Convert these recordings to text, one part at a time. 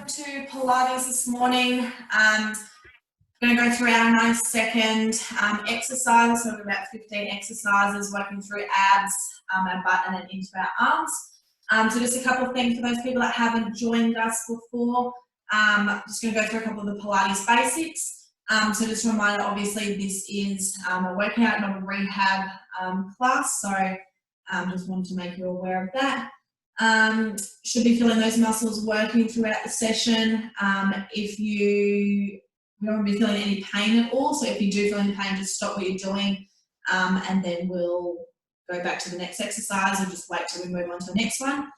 welcome to Pilates this morning. I'm going to go through our 90-second exercise, so about 15 exercises working through abs, our butt and then into our arms. So just a couple of things for those people that haven't joined us before. I'm just going to go through a couple of the Pilates basics. So just a reminder, obviously this is a workout, not a rehab class, so just wanted to make you aware of that. Should be feeling those muscles working throughout the session. If you don't be feeling any pain at all, so if you do feel any pain, just stop what you're doing and then we'll go back to the next exercise or just wait till we move on to the next one.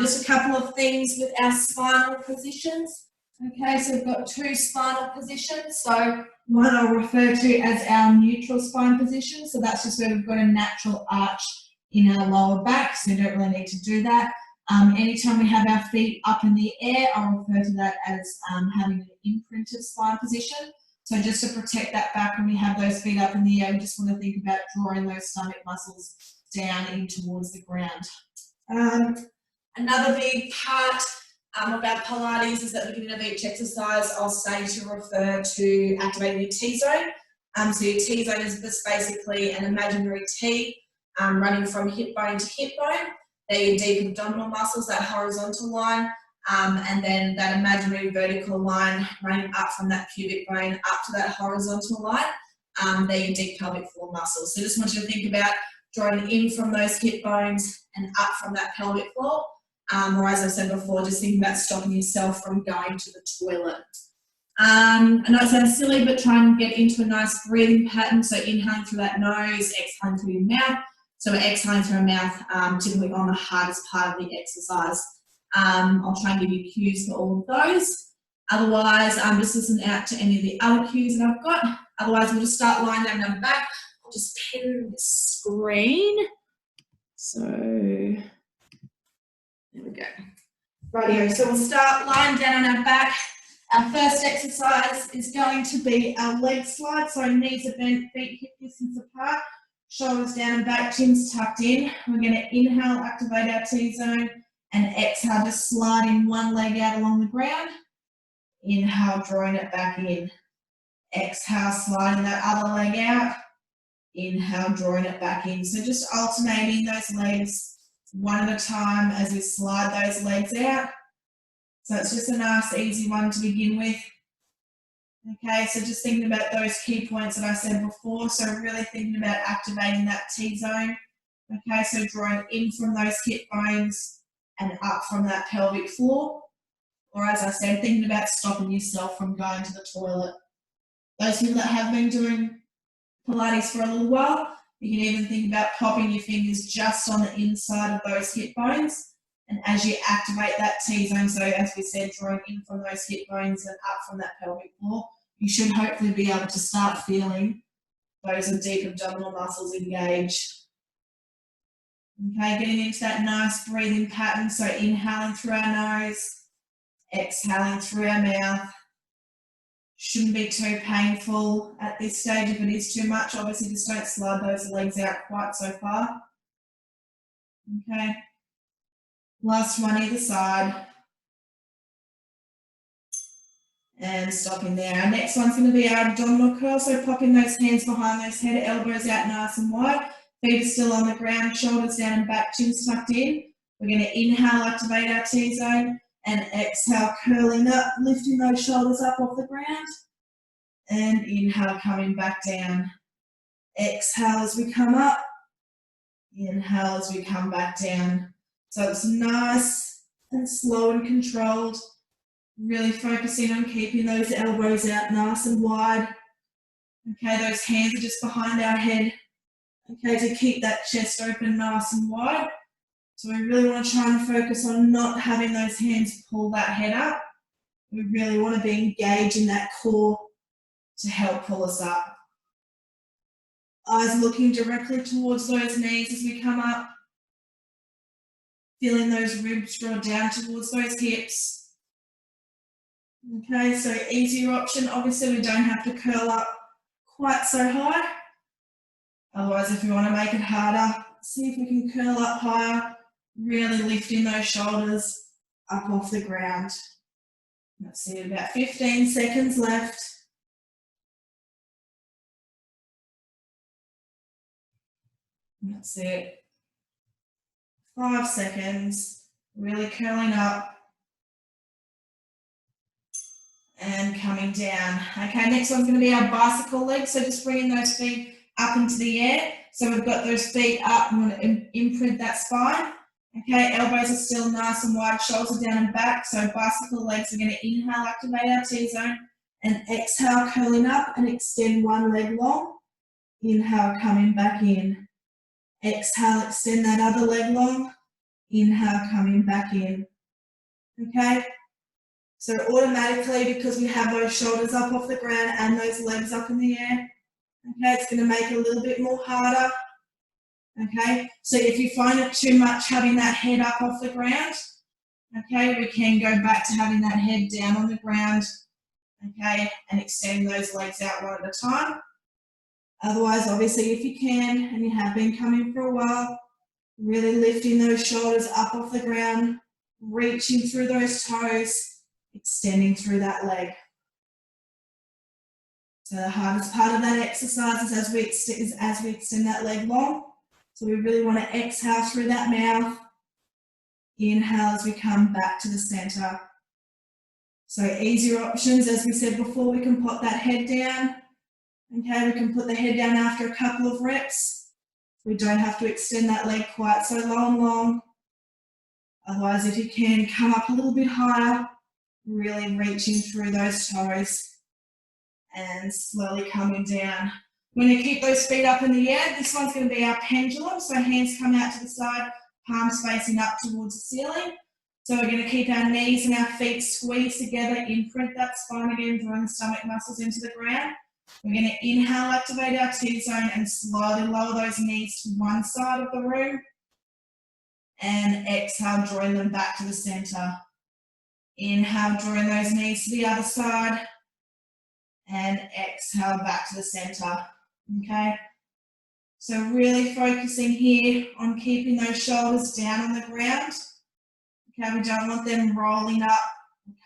Just a couple of things with our spinal positions. Okay, so we've got two spinal positions. So one I'll refer to as our neutral spine position. So that's just where we've got a natural arch in our lower back, so you don't really need to do that. Anytime we have our feet up in the air, I'll refer to that as having an imprinted spine position. So just to protect that back when we have those feet up in the air, we just want to think about drawing those stomach muscles down in towards the ground. Another big part of our Pilates is at the beginning of each exercise, I'll say to refer to activating your T-zone. So your T-zone is just basically an imaginary T running from hip bone to hip bone. They're your deep abdominal muscles, that horizontal line, and then that imaginary vertical line running up from that pubic bone up to that horizontal line. They're your deep pelvic floor muscles. So just want you to think about drawing in from those hip bones and up from that pelvic floor. Or as I said before, just thinking about stopping yourself from going to the toilet. I know it sounds silly, but try and get into a nice breathing pattern. So inhaling through that nose, exhaling through your mouth. So we're exhaling through our mouth, typically on the hardest part of the exercise. I'll try and give you cues for all of those. Otherwise, just listen out to any of the other cues that I've got. Otherwise, we'll just start lying down on the back. I'll just pin the screen. So, there we go. Rightio, so we'll start lying down on our back. Our first exercise is going to be our leg slide. So knees are bent, feet hip distance apart. Shoulders down and back, chins tucked in. We're going to inhale, activate our T-zone, and exhale, just sliding one leg out along the ground. Inhale, drawing it back in. Exhale, sliding that other leg out. Inhale, drawing it back in. So just alternating those legs one at a time as we slide those legs out. So it's just a nice, easy one to begin with. Okay, so just thinking about those key points that I said before. So really thinking about activating that T-zone. Okay, so drawing in from those hip bones and up from that pelvic floor. Or as I said, thinking about stopping yourself from going to the toilet. Those people that have been doing Pilates for a little while, you can even think about popping your fingers just on the inside of those hip bones. And as you activate that T-zone, so as we said, drawing in from those hip bones and up from that pelvic floor, you should hopefully be able to start feeling those deep abdominal muscles engage. Okay, getting into that nice breathing pattern. So inhaling through our nose, exhaling through our mouth. Shouldn't be too painful at this stage. If it is too much, obviously just don't slide those legs out quite so far. Okay. Last one either side. And stopping there. Our next one's going to be our abdominal curl. So popping those hands behind those head, elbows out nice and wide. Feet are still on the ground, shoulders down and back, chins tucked in. We're going to inhale, activate our T-zone, and exhale, curling up, lifting those shoulders up off the ground. And inhale, coming back down. Exhale as we come up. Inhale as we come back down. So it's nice and slow and controlled. Really focusing on keeping those elbows out nice and wide. Okay, those hands are just behind our head. Okay, to keep that chest open nice and wide. So we really want to try and focus on not having those hands pull that head up. We really want to be engaged in that core to help pull us up. Eyes looking directly towards those knees as we come up. Feeling those ribs draw down towards those hips. Okay, so easier option. Obviously, we don't have to curl up quite so high. Otherwise, if we want to make it harder, see if we can curl up higher, really lifting those shoulders up off the ground. Let's see, about 15 seconds left. That's it. 5 seconds, really curling up and coming down. Okay, next one's going to be our bicycle legs, so just bringing those feet up into the air. So we've got those feet up, we want to imprint that spine. Okay, elbows are still nice and wide, shoulders are down and back. So bicycle legs, we're going to inhale, activate our T-zone, and exhale, curling up and extend one leg long. Inhale, coming back in. Exhale, extend that other leg long. Inhale, coming back in. Okay, so automatically, because we have those shoulders up off the ground and those legs up in the air, okay, it's going to make it a little bit more harder. Okay, so if you find it too much having that head up off the ground, okay, we can go back to having that head down on the ground, okay, and extend those legs out one at a time. Otherwise, obviously, if you can, and you have been coming for a while, really lifting those shoulders up off the ground, reaching through those toes, extending through that leg. So the hardest part of that exercise is as we extend that leg long. So we really want to exhale through that mouth. Inhale as we come back to the center. So easier options, as we said before, we can put that head down. Okay, we can put the head down after a couple of reps. We don't have to extend that leg quite so long. Otherwise, if you can, come up a little bit higher, really reaching through those toes and slowly coming down. We're going to keep those feet up in the air. This one's going to be our pendulum. So hands come out to the side, palms facing up towards the ceiling. So we're going to keep our knees and our feet squeezed together, imprint that spine again, drawing the stomach muscles into the ground. We're going to inhale, activate our T-zone and slowly lower those knees to one side of the room. And exhale, drawing them back to the center. Inhale, drawing those knees to the other side. And exhale, back to the center. Okay, so really focusing here on keeping those shoulders down on the ground. Okay, we don't want them rolling up,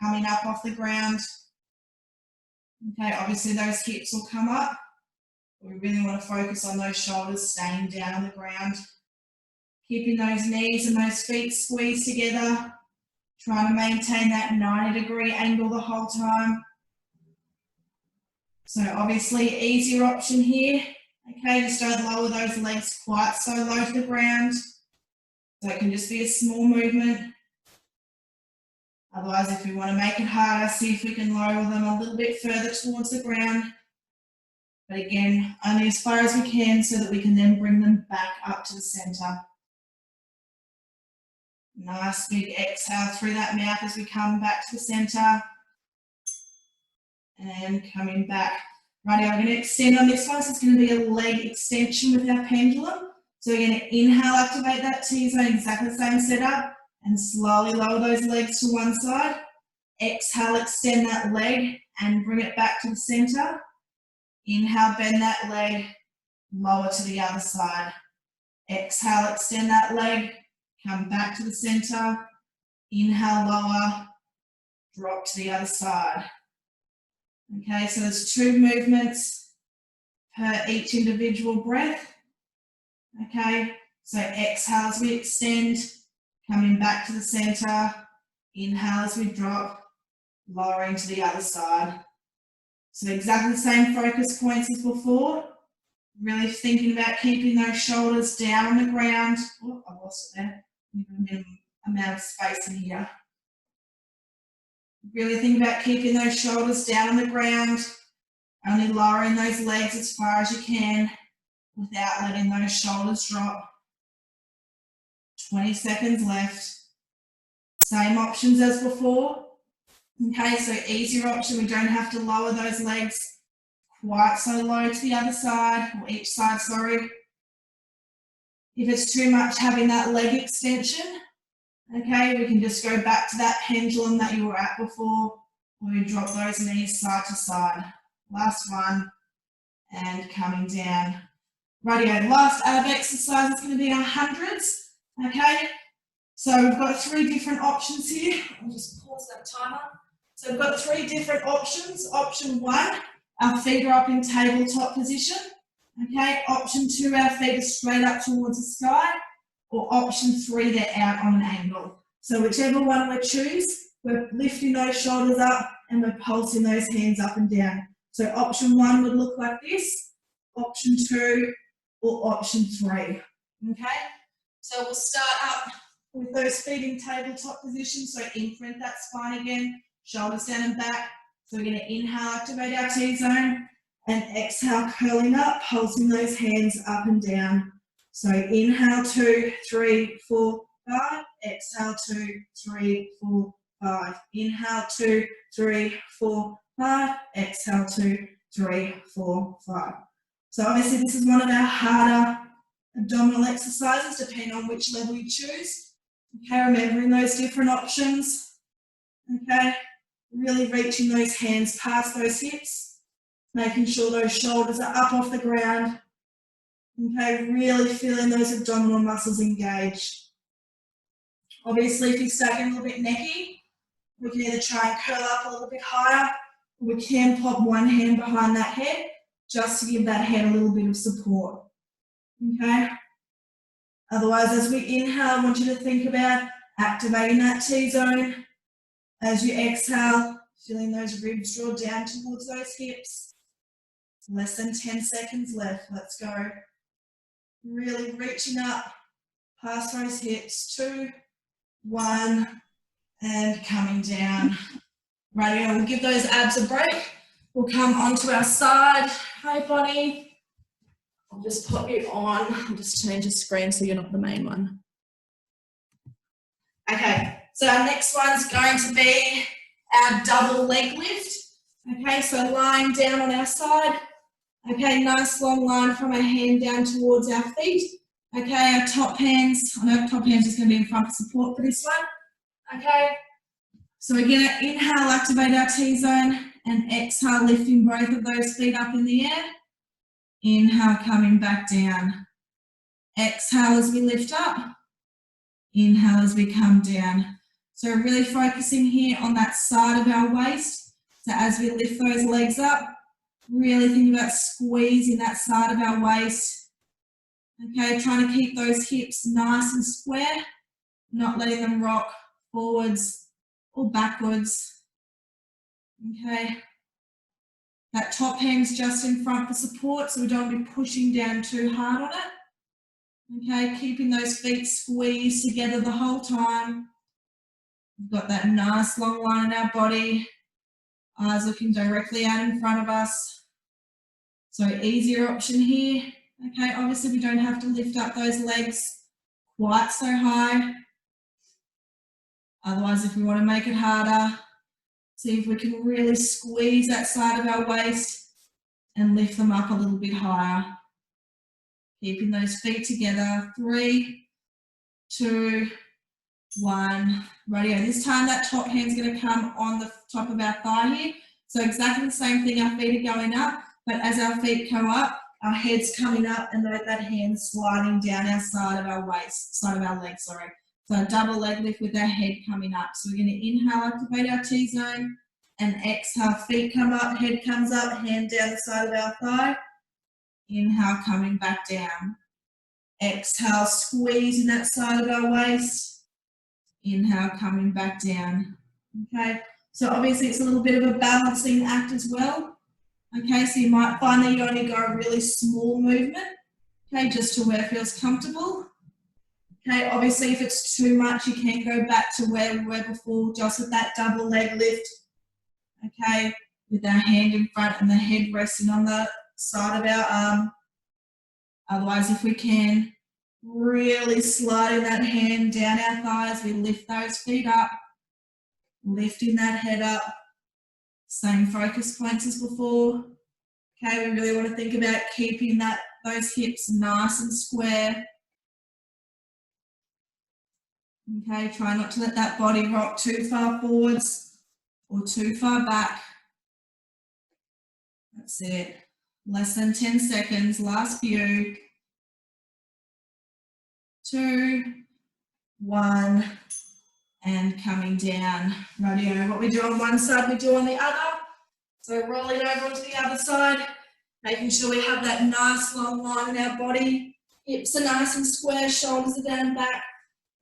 coming up off the ground. Okay, obviously those hips will come up. We really want to focus on those shoulders staying down on the ground. Keeping those knees and those feet squeezed together. Trying to maintain that 90-degree angle the whole time. So obviously easier option here. Okay, just don't lower those legs quite so low to the ground. So it can just be a small movement. Otherwise, if we want to make it harder, see if we can lower them a little bit further towards the ground. But again, only as far as we can so that we can then bring them back up to the center. Nice big exhale through that mouth as we come back to the center. And coming back. Righty, I'm going to extend on this one, so it's going to be a leg extension with our pendulum. So we're going to inhale, activate that T-zone, exactly the same setup, and slowly lower those legs to one side. Exhale, extend that leg and bring it back to the center. Inhale, bend that leg, lower to the other side. Exhale, extend that leg, come back to the center. Inhale, lower, drop to the other side. Okay, so there's 2 movements per each individual breath. Okay, so exhale as we extend, coming back to the center. Inhale as we drop, lowering to the other side. So exactly the same focus points as before. Really thinking about keeping those shoulders down on the ground. Oh, I lost it there. Minimum amount of space in here. Really think about keeping those shoulders down on the ground, only lowering those legs as far as you can without letting those shoulders drop. 20 seconds left. Same options as before. Okay, so easier option, we don't have to lower those legs quite so low to the other side, or each side, sorry. If it's too much having that leg extension, okay, we can just go back to that pendulum that you were at before, where we drop those knees side to side. Last one, and coming down. Rightio, last ab exercise is going to be our hundreds, okay? So we've got 3 different options here. I'll just pause that timer. So we've got 3 different options. Option 1, our feet are up in tabletop position. Okay, option 2, our feet are straight up towards the sky. Or option 3, they're out on an angle. So whichever one we choose, we're lifting those shoulders up and we're pulsing those hands up and down. So option 1 would look like this, option 2, or option 3. Okay, so we'll start up with those feet in tabletop position. So imprint that spine again, shoulders down and back. So we're going to inhale, activate our T-zone, and exhale, curling up, pulsing those hands up and down. So inhale, 2, 3, 4, 5. Exhale, 2, 3, 4, 5. Inhale, 2, 3, 4, 5. Exhale, 2, 3, 4, 5. So obviously this is one of our harder abdominal exercises, depending on which level you choose. Okay, remembering those different options. Okay, really reaching those hands past those hips, making sure those shoulders are up off the ground. Okay, really feeling those abdominal muscles engaged. Obviously, if you start getting a little bit necky, we can either try and curl up a little bit higher, or we can pop one hand behind that head, just to give that head a little bit of support. Okay? Otherwise, as we inhale, I want you to think about activating that T-zone. As you exhale, feeling those ribs draw down towards those hips. Less than 10 seconds left. Let's go. Really reaching up past those hips. 2, 1, and coming down. Right, we'll give those abs a break. We'll come onto our side. Hi, body. I'll just pop you on. I'll just change the screen so you're not the main one. Okay, so our next one's going to be our double leg lift. Okay, so lying down on our side. Okay, nice long line from our hand down towards our feet. Okay, our top hands, I know top hands is going to be in front for support for this one. Okay, so we're going to inhale, activate our T-zone, and exhale, lifting both of those feet up in the air. Inhale, coming back down. Exhale as we lift up. Inhale as we come down. So we're really focusing here on that side of our waist. So as we lift those legs up, really thinking about squeezing that side of our waist. Okay, trying to keep those hips nice and square, not letting them rock forwards or backwards. Okay, that top hand's just in front for support, so we don't want to be pushing down too hard on it. Okay, keeping those feet squeezed together the whole time. We've got that nice long line in our body, eyes looking directly out in front of us. So easier option here. Okay, obviously we don't have to lift up those legs quite so high. Otherwise, if we want to make it harder, see if we can really squeeze that side of our waist and lift them up a little bit higher. Keeping those feet together. 3, 2, 1. Rightio. This time that top hand's going to come on the top of our thigh here. So exactly the same thing, our feet are going up, but as our feet go up, our head's coming up and that hand sliding down our side of our waist, side of our leg, sorry. So a double leg lift with our head coming up. So we're going to inhale, activate our T-zone, and exhale, feet come up, head comes up, hand down the side of our thigh. Inhale, coming back down. Exhale, squeezing that side of our waist. Inhale, coming back down. Okay, so obviously it's a little bit of a balancing act as well. Okay, so you might find that you only go a really small movement, okay, just to where it feels comfortable. Okay, obviously if it's too much, you can go back to where we were before, just with that double leg lift. Okay, with our hand in front and the head resting on the side of our arm. Otherwise, if we can, really sliding that hand down our thighs, we lift those feet up, lifting that head up. Same focus points as before. Okay, we really want to think about keeping those hips nice and square. Okay, try not to let that body rock too far forwards or too far back. That's it. Less than 10 seconds, last few. 2, 1, and coming down. Rightio, what we do on one side, we do on the other. So rolling over onto the other side, making sure we have that nice long line in our body. Hips are nice and square, shoulders are down back.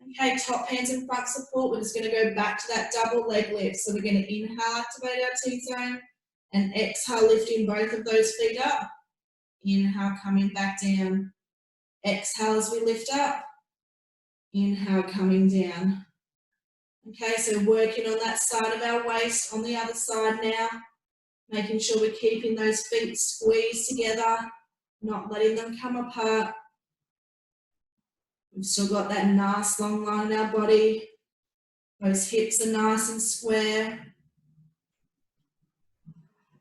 Okay, top hands in front support. We're just going to go back to that double leg lift. So we're going to inhale, activate our T-zone, and exhale, lifting both of those feet up. Inhale, coming back down. Exhale as we lift up. Inhale, coming down. Okay, so working on that side of our waist, on the other side now. Making sure we're keeping those feet squeezed together, not letting them come apart. We've still got that nice long line in our body. Those hips are nice and square.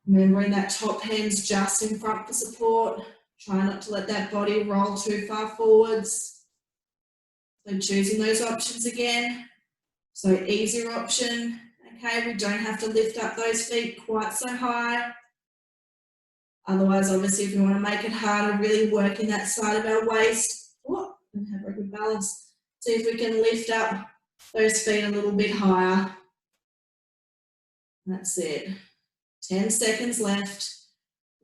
Remembering that top hand's just in front for support. Try not to let that body roll too far forwards. So choosing those options again. So easier option. Okay, we don't have to lift up those feet quite so high. Otherwise, obviously, if we want to make it harder, really working that side of our waist. Oh, and have a good balance. See if we can lift up those feet a little bit higher. That's it. 10 seconds left.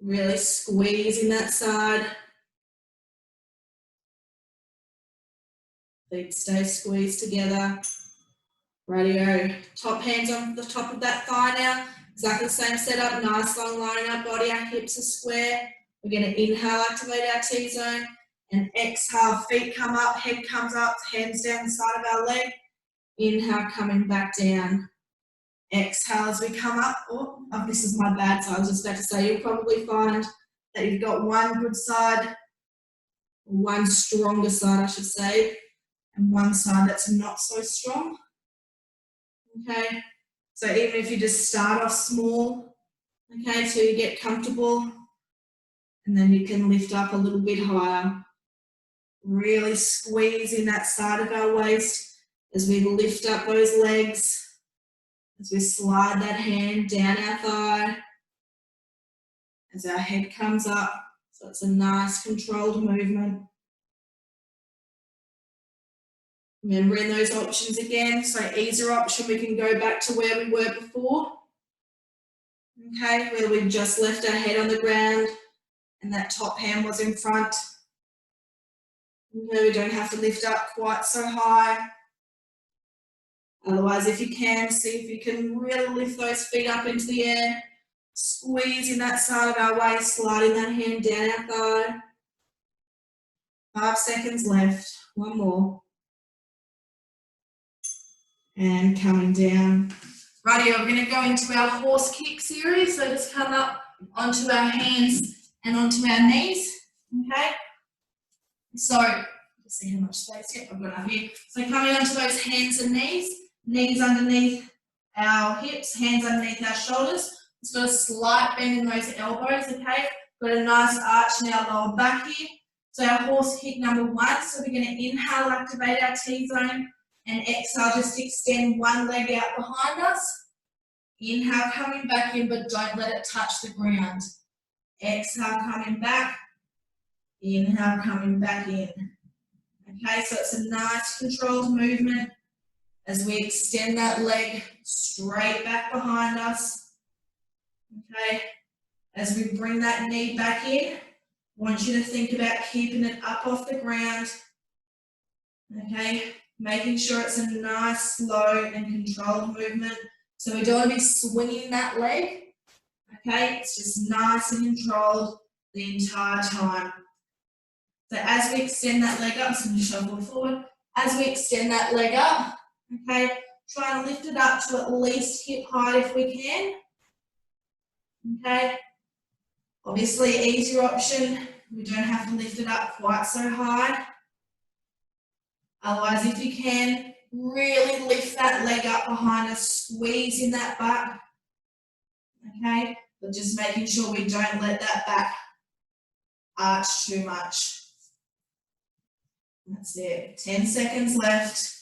Really squeezing that side. Feet stay squeezed together. Rightio, top hands on the top of that thigh now. Exactly the same setup, nice long line in our body, our hips are square. We're going to inhale, activate our T-zone, and exhale, feet come up, head comes up, hands down the side of our leg. Inhale, coming back down. Exhale as we come up. Oh, this is my bad side. I was just about to say, you'll probably find that you've got one good side, one stronger side, I should say, and one side that's not so strong. Okay, so even if you just start off small, okay, till you get comfortable, and then you can lift up a little bit higher. Really squeezing that side of our waist as we lift up those legs, as we slide that hand down our thigh, as our head comes up. So it's a nice controlled movement. Remembering those options again, so easier option, we can go back to where we were before. Okay, where we just left our head on the ground and that top hand was in front. Okay, we don't have to lift up quite so high. Otherwise, if you can, see if you can really lift those feet up into the air, squeezing that side of our waist, sliding that hand down our thigh. 5 seconds left, one more. And coming down. Rightio, we're going to go into our horse kick series. So just come up onto our hands and onto our knees. Okay. So let's see how much space. Yep, I've got enough here. So coming onto those hands and knees, knees underneath our hips, hands underneath our shoulders. Just got a slight bend in those elbows. Okay. Got a nice arch in our lower back here. So our horse kick number 1. So we're going to inhale, activate our T-zone. And exhale, just extend one leg out behind us. Inhale, coming back in, but don't let it touch the ground. Exhale, coming back. Inhale, coming back in. Okay, so it's a nice controlled movement as we extend that leg straight back behind us. Okay, as we bring that knee back in, I want you to think about keeping it up off the ground. Okay. Making sure it's a nice, slow and controlled movement. So we don't want to be swinging that leg. Okay, it's just nice and controlled the entire time. So as we extend that leg up, so I'm going to shuffle forward. As we extend that leg up, okay, try and lift it up to at least hip height if we can. Okay, obviously easier option. We don't have to lift it up quite so high. Otherwise, if you can, really lift that leg up behind us, squeeze in that butt, okay? But just making sure we don't let that back arch too much. That's it, 10 seconds left.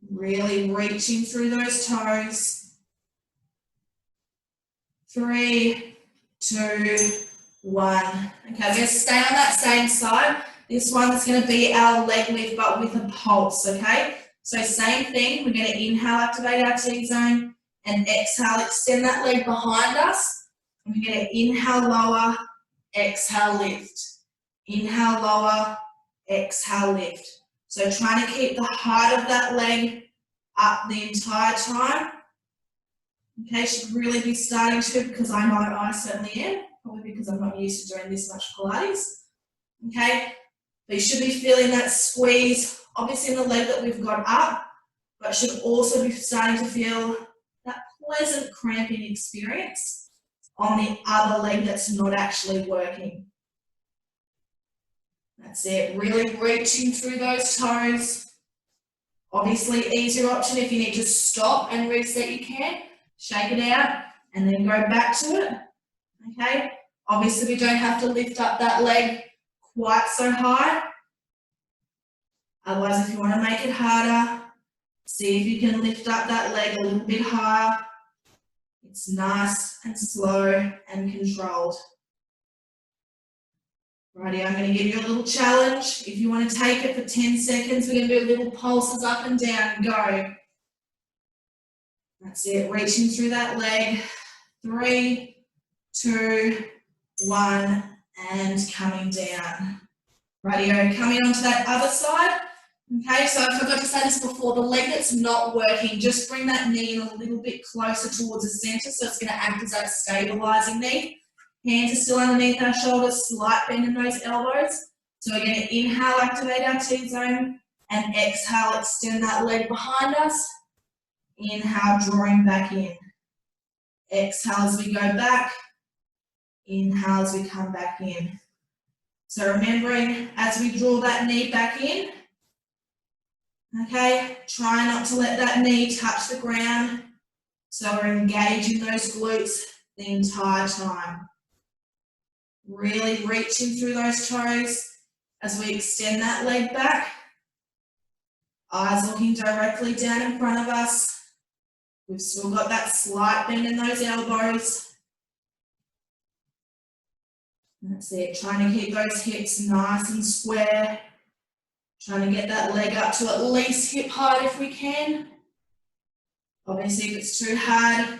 Really reaching through those toes. 3, 2, 1. Okay, we're going to stay on that same side. This one's going to be our leg lift, but with a pulse, okay? So same thing, we're going to inhale, activate our T-zone, and exhale, extend that leg behind us. And we're going to inhale, lower, exhale, lift. Inhale, lower, exhale, lift. So trying to keep the height of that leg up the entire time. Okay, should really be starting to, because I know I certainly am, probably because I'm not used to doing this much Pilates. Okay, but you should be feeling that squeeze, obviously in the leg that we've got up, but should also be starting to feel that pleasant cramping experience on the other leg that's not actually working. That's it, really reaching through those toes. Obviously, easier option if you need to stop and reset, you can. Shake it out and then go back to it, okay? Obviously, we don't have to lift up that leg quite so high. Otherwise, if you want to make it harder, see if you can lift up that leg a little bit higher. It's nice and slow and controlled. Righty, I'm going to give you a little challenge. If you want to take it for 10 seconds, we're going to do little pulses up and down. Go. That's it, reaching through that leg. 3, 2, 1, and coming down. Rightio, coming onto that other side. Okay, so I forgot to say this before, the leg that's not working, just bring that knee in a little bit closer towards the center, so it's going to act as that stabilizing knee. Hands are still underneath our shoulders, slight bend in those elbows. So we're going to inhale, activate our T-zone, and exhale, extend that leg behind us. Inhale, drawing back in. Exhale as we go back. Inhale as we come back in. So remembering as we draw that knee back in, okay, try not to let that knee touch the ground. So we're engaging those glutes the entire time. Really reaching through those toes as we extend that leg back. Eyes looking directly down in front of us. We've still got that slight bend in those elbows. That's it, trying to keep those hips nice and square. Trying to get that leg up to at least hip height if we can. Obviously, if it's too hard,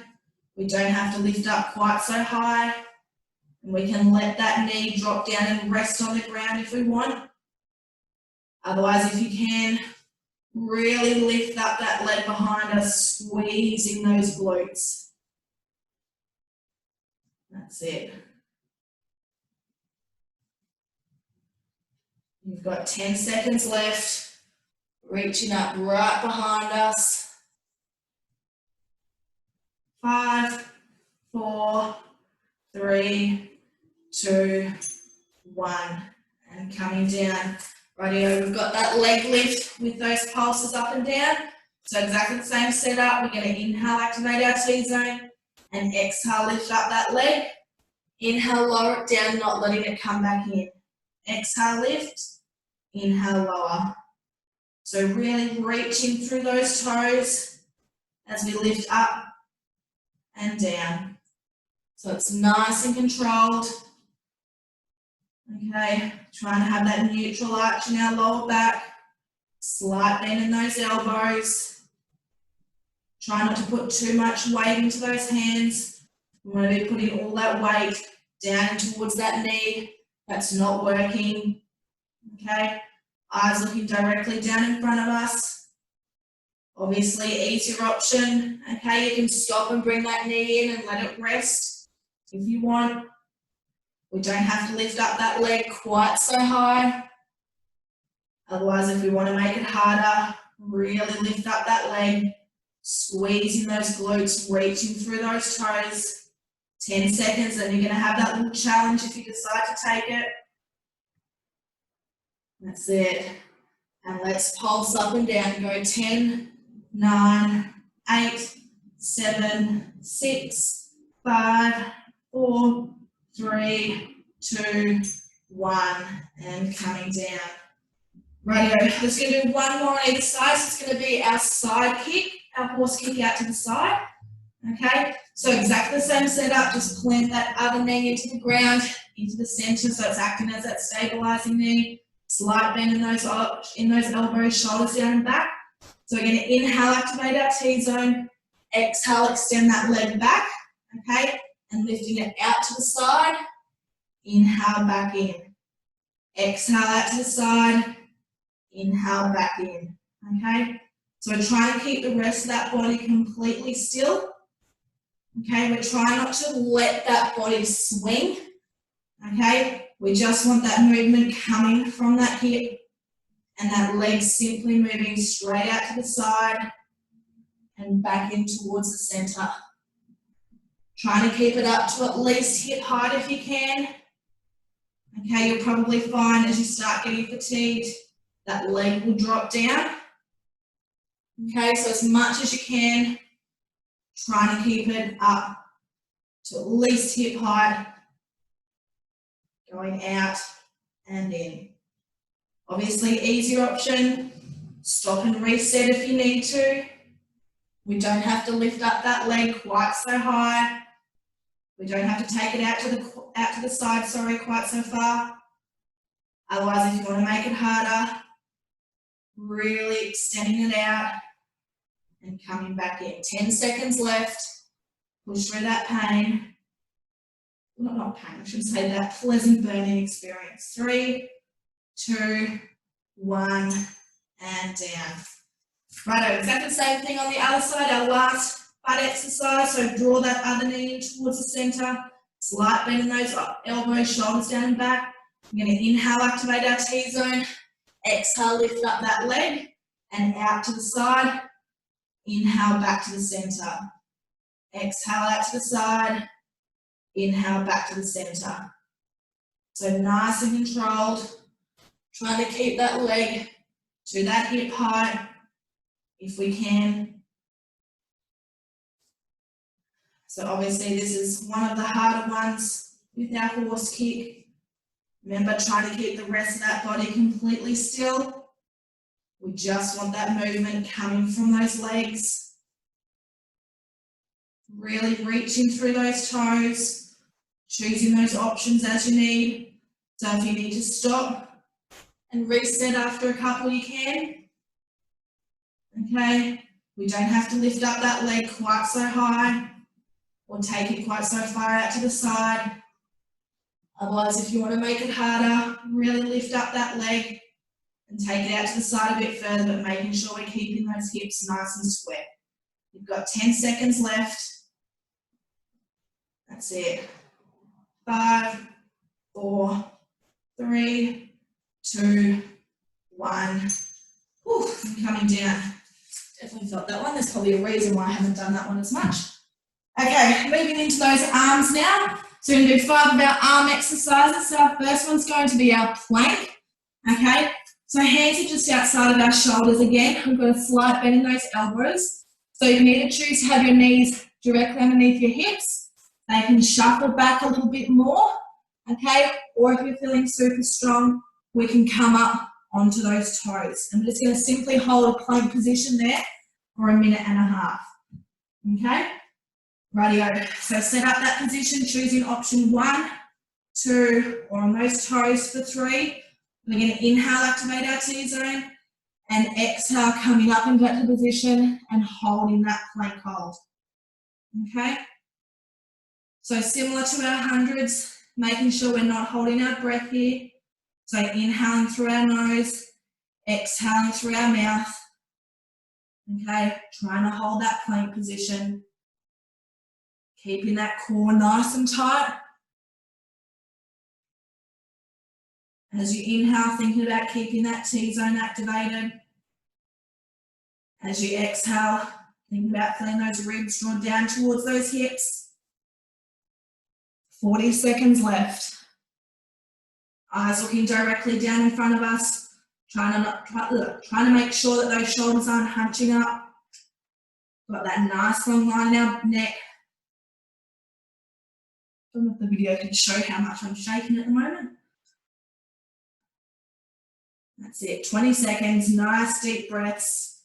we don't have to lift up quite so high. And we can let that knee drop down and rest on the ground if we want. Otherwise, if you can, really lift up that leg behind us, squeezing those glutes. That's it. You've got 10 seconds left. Reaching up right behind us. 5, 4, 3, 2, 1. And coming down. Rightio, we've got that leg lift with those pulses up and down. So exactly the same setup. We're going to inhale, activate our T-zone, and exhale, lift up that leg. Inhale, lower it down, not letting it come back in. Exhale, lift. Inhale, lower. So really reaching through those toes as we lift up and down. So it's nice and controlled. Okay, trying to have that neutral arch in our lower back, slight bend in those elbows. Try not to put too much weight into those hands. We want to be putting all that weight down towards that knee. That's not working. Okay, eyes looking directly down in front of us. Obviously, easier option. Okay, you can stop and bring that knee in and let it rest if you want. We don't have to lift up that leg quite so high. Otherwise, if we want to make it harder, really lift up that leg, squeezing those glutes, reaching through those toes. 10 seconds, and you're going to have that little challenge if you decide to take it. That's it. And let's pulse up and down. Go 10, 9, 8, 7, 6, 5, 4, 3, 2, 1, and coming down. Rightio, we're just going to do one more on either side. So it's going to be our side kick, our horse kick out to the side. Okay, so exactly the same setup, just plant that other knee into the ground, into the center, so it's acting as that stabilizing knee. Slight bend in those elbows, shoulders down and back. So we're going to inhale, activate our T-zone. Exhale, extend that leg back, okay? And lifting it out to the side. Inhale, back in. Exhale out to the side. Inhale, back in, okay? So we're trying to keep the rest of that body completely still. Okay, we're trying not to let that body swing. Okay, we just want that movement coming from that hip and that leg simply moving straight out to the side and back in towards the center. Trying to keep it up to at least hip height if you can. Okay, you'll probably find as you start getting fatigued, that leg will drop down. Okay, so as much as you can, trying to keep it up to at least hip height, going out and in. Obviously, easier option, stop and reset if you need to. We don't have to lift up that leg quite so high. We don't have to take it out to the side, quite so far. Otherwise, if you want to make it harder, really extending it out and coming back in. 10 seconds left. Push through that pain. Well, not pain, I should say that pleasant burning experience. 3, 2, 1, and down. Right, exactly the same thing on the other side, our last butt exercise. So draw that other knee in towards the center. Slight bend in those elbows, shoulders down and back. We're going to inhale, activate our T-zone. Exhale, lift up that leg and out to the side. Inhale, back to the center. Exhale out to the side. Inhale, back to the center. So nice and controlled. Trying to keep that leg to that hip height if we can. So obviously this is one of the harder ones with our horse kick. Remember, try to keep the rest of that body completely still. We just want that movement coming from those legs. Really reaching through those toes, choosing those options as you need. So if you need to stop and reset after a couple, you can. Okay, we don't have to lift up that leg quite so high or take it quite so far out to the side. Otherwise, if you want to make it harder, really lift up that leg and take it out to the side a bit further, but making sure we're keeping those hips nice and square. You've got 10 seconds left. That's it. 5, 4, 3, 2, 1. Whew, I'm coming down. Definitely felt that one. There's probably a reason why I haven't done that one as much. Okay, moving into those arms now. So we're going to do 5 of our arm exercises. So our first one's going to be our plank. Okay, so hands are just outside of our shoulders again. We've got a slight bend in those elbows. So you can either choose to have your knees directly underneath your hips. They can shuffle back a little bit more, okay? Or if you're feeling super strong, we can come up onto those toes. I'm just going to simply hold a plank position there for 1.5 minutes, okay? Rightio, so set up that position, choosing option 1, 2, or on those toes for 3. We're going to inhale, activate our T-zone, and exhale, coming up into that position and holding that plank hold, okay? So similar to our hundreds, making sure we're not holding our breath here. So inhaling through our nose, exhaling through our mouth, okay? Trying to hold that plank position. Keeping that core nice and tight. As you inhale, thinking about keeping that T-zone activated. As you exhale, thinking about feeling those ribs drawn down towards those hips. 40 seconds left. Eyes looking directly down in front of us. Trying to make sure that those shoulders aren't hunching up. Got that nice long line in our neck. I don't know if the video can show how much I'm shaking at the moment. That's it, 20 seconds, nice deep breaths.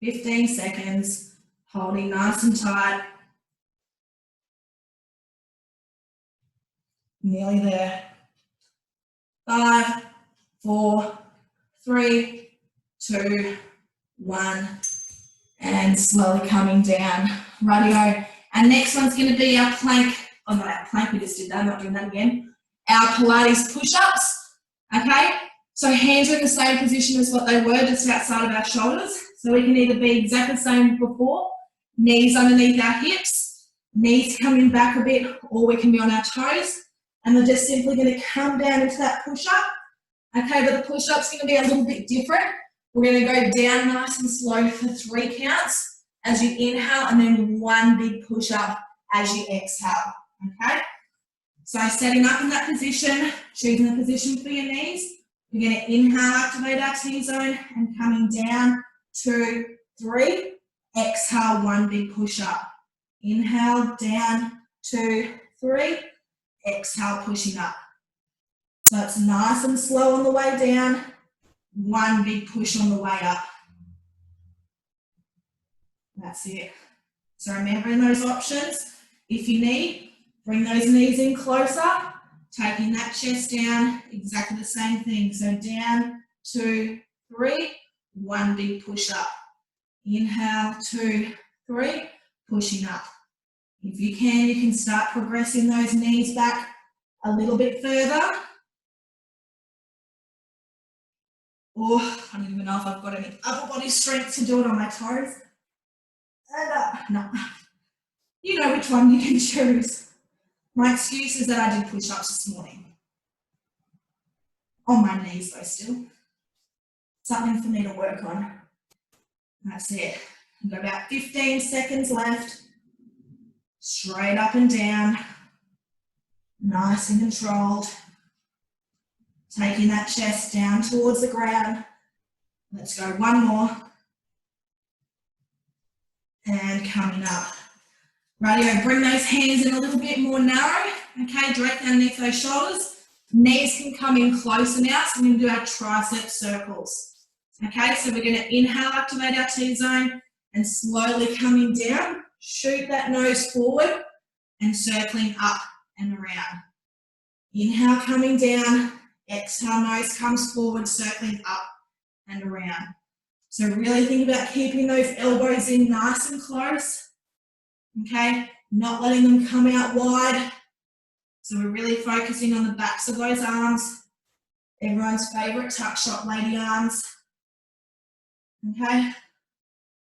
15 seconds, holding nice and tight. Nearly there. 5, 4, 3, 2, 1, and slowly coming down. Rightio. Our next one's going to be our plank. Oh, not our plank, we just did that, I'm not doing that again. Our Pilates push-ups, okay? So hands are in the same position as what they were, just outside of our shoulders. So we can either be exactly the same as before, knees underneath our hips, knees coming back a bit, or we can be on our toes. And we're just simply going to come down into that push-up. Okay, but the push-up's going to be a little bit different. We're going to go down nice and slow for 3 counts as you inhale, and then 1 big push-up as you exhale, okay? So setting up in that position, choosing the position for your knees. We're going to inhale, activate our T-zone, and coming down, 2, 3. Exhale, 1 big push-up. Inhale, down, 2, 3. Exhale, pushing up. So it's nice and slow on the way down, 1 big push on the way up. That's it. So remembering those options. If you need, bring those knees in closer, taking that chest down, exactly the same thing. So down, 2, 3, 1 big push up. Inhale, 2, 3, pushing up. If you can start progressing those knees back a little bit further. Or I don't even know if I've got any upper body strength to do it on my toes. And no. You know which one you can choose. My excuse is that I did push-ups this morning. On my knees though still. Something for me to work on. That's it. We've got about 15 seconds left. Straight up and down. Nice and controlled. Taking that chest down towards the ground. Let's go 1 more. And coming up. Rightio, bring those hands in a little bit more narrow. Okay, directly underneath those shoulders. Knees can come in closer now, so we're going to do our tricep circles. Okay, so we're going to inhale, activate our T-zone, and slowly coming down, shoot that nose forward, and circling up and around. Inhale, coming down. Exhale, nose comes forward, circling up and around. So really think about keeping those elbows in nice and close, okay? Not letting them come out wide. So we're really focusing on the backs of those arms. Everyone's favourite tuck shot, lady arms, okay?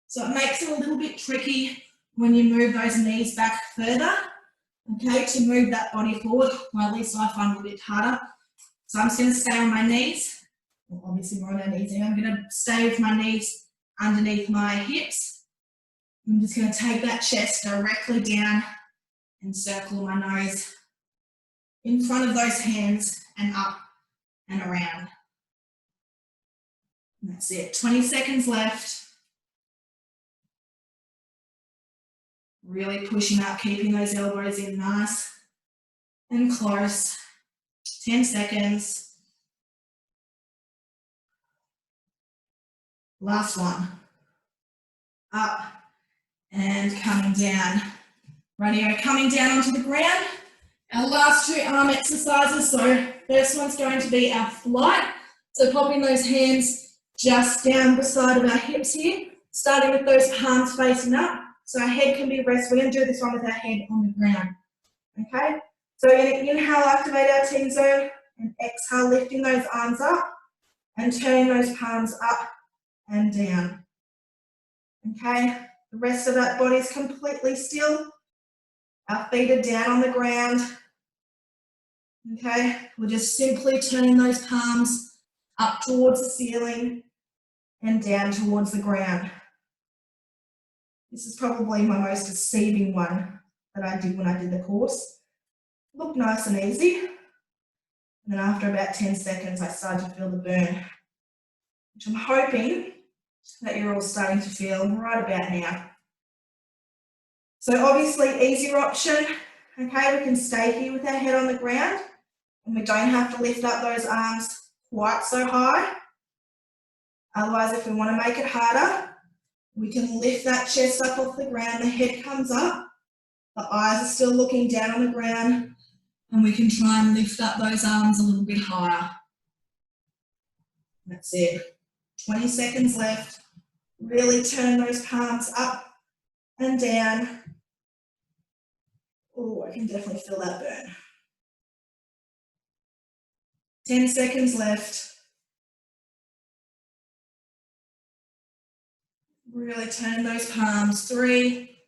So it makes it a little bit tricky when you move those knees back further, okay, to move that body forward. Well, at least I find it a bit harder. So I'm just going to stay on my knees. Well, obviously we're on our knees here. I'm going to stay with my knees underneath my hips. I'm just going to take that chest directly down and circle my nose in front of those hands and up and around. That's it. 20 seconds left. Really pushing up, keeping those elbows in nice and close. 10 seconds. Last one. Up and coming down. Rightio, coming down onto the ground. Our last 2 arm exercises. So first one's going to be our flight. So popping those hands just down the side of our hips here, starting with those palms facing up. So our head can be rested. We're going to do this one with our head on the ground. Okay? So we're going to inhale, activate our T-zone, and exhale, lifting those arms up and turning those palms up and down. Okay? The rest of that body is completely still. Our feet are down on the ground. Okay? We're just simply turning those palms up towards the ceiling and down towards the ground. This is probably my most deceiving one that I did when I did the course. Looked nice and easy. And then after about 10 seconds, I started to feel the burn, which I'm hoping that you're all starting to feel right about now. So obviously, easier option, okay, we can stay here with our head on the ground and we don't have to lift up those arms quite so high. Otherwise, if we want to make it harder, we can lift that chest up off the ground, the head comes up, the eyes are still looking down on the ground, and we can try and lift up those arms a little bit higher. That's it. 20 seconds left. Really turn those palms up and down. Oh, I can definitely feel that burn. 10 seconds left. Really turn those palms. 3,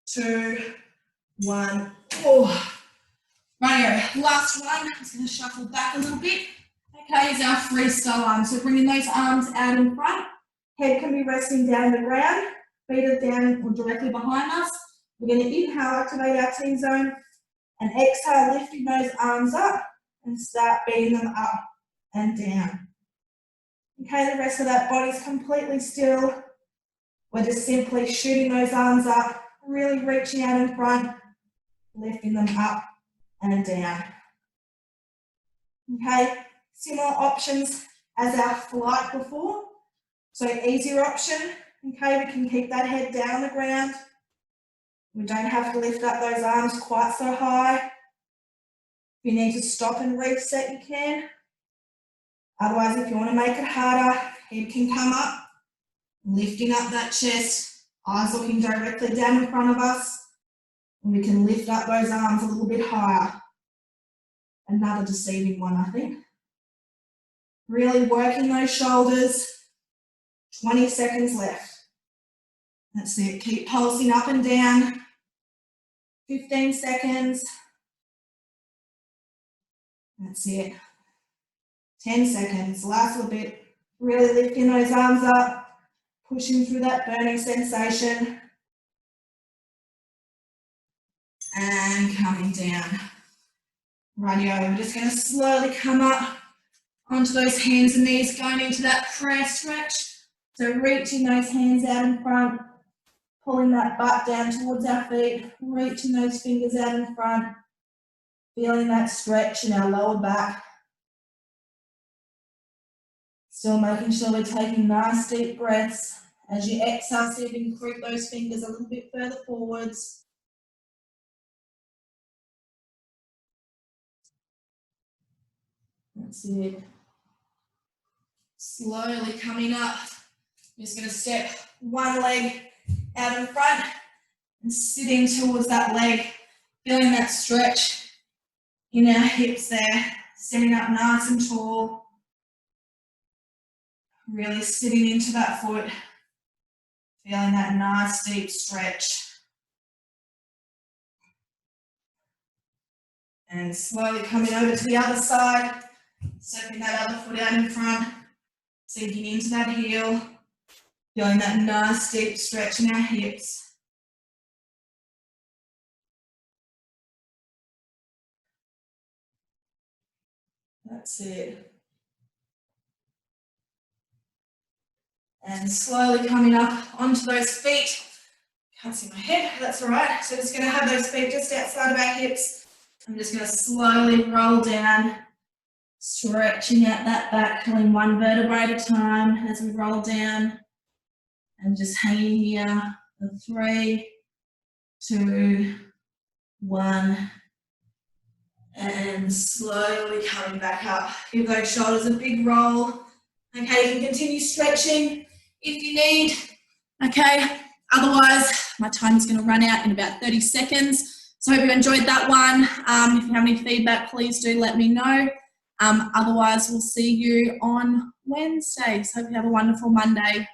2, 1. Oh, rightio. Last one. I'm just going to shuffle back a little bit. Okay, is our freestyle arms. So bringing those arms out in front. Head can be resting down the ground. Feet are down or directly behind us. We're going to inhale, activate our T-zone, and exhale, lifting those arms up and start beating them up and down. Okay, the rest of that body's completely still. We're just simply shooting those arms up, really reaching out in front, lifting them up and down. Okay, similar options as our flight before. So easier option, okay, we can keep that head down on the ground. We don't have to lift up those arms quite so high. If you need to stop and reset, you can. Otherwise, if you want to make it harder, head can come up, lifting up that chest, eyes looking directly down in front of us, and we can lift up those arms a little bit higher. Another deceiving one, I think. Really working those shoulders. 20 seconds left. That's it. Keep pulsing up and down. 15 seconds. That's it. 10 seconds. Last little bit. Really lifting those arms up. Pushing through that burning sensation. And coming down. Rightio. We're just going to slowly come up onto those hands and knees, going into that prayer stretch. So reaching those hands out in front, pulling that butt down towards our feet, reaching those fingers out in front, feeling that stretch in our lower back. Still making sure we're taking nice deep breaths. As you exhale, see if you can creep those fingers a little bit further forwards. That's it. Slowly coming up. I'm just going to step one leg out in front and sitting towards that leg, feeling that stretch in our hips there, sitting up nice and tall, really sitting into that foot, feeling that nice deep stretch. And slowly coming over to the other side, stepping that other foot out in front, sinking into that heel, feeling that nice deep stretch in our hips. That's it. And slowly coming up onto those feet. Can't see my head, that's all right. So just going to have those feet just outside of our hips. I'm just going to slowly roll down, stretching out that back, pulling one vertebrae at a time as we roll down. And just hanging here for 3, 2, 1. And slowly coming back up. Give those shoulders a big roll. Okay, you can continue stretching if you need. Okay, otherwise my time is going to run out in about 30 seconds. So I hope you enjoyed that one. If you have any feedback, please do let me know. Otherwise, we'll see you on Wednesday. So hope you have a wonderful Monday.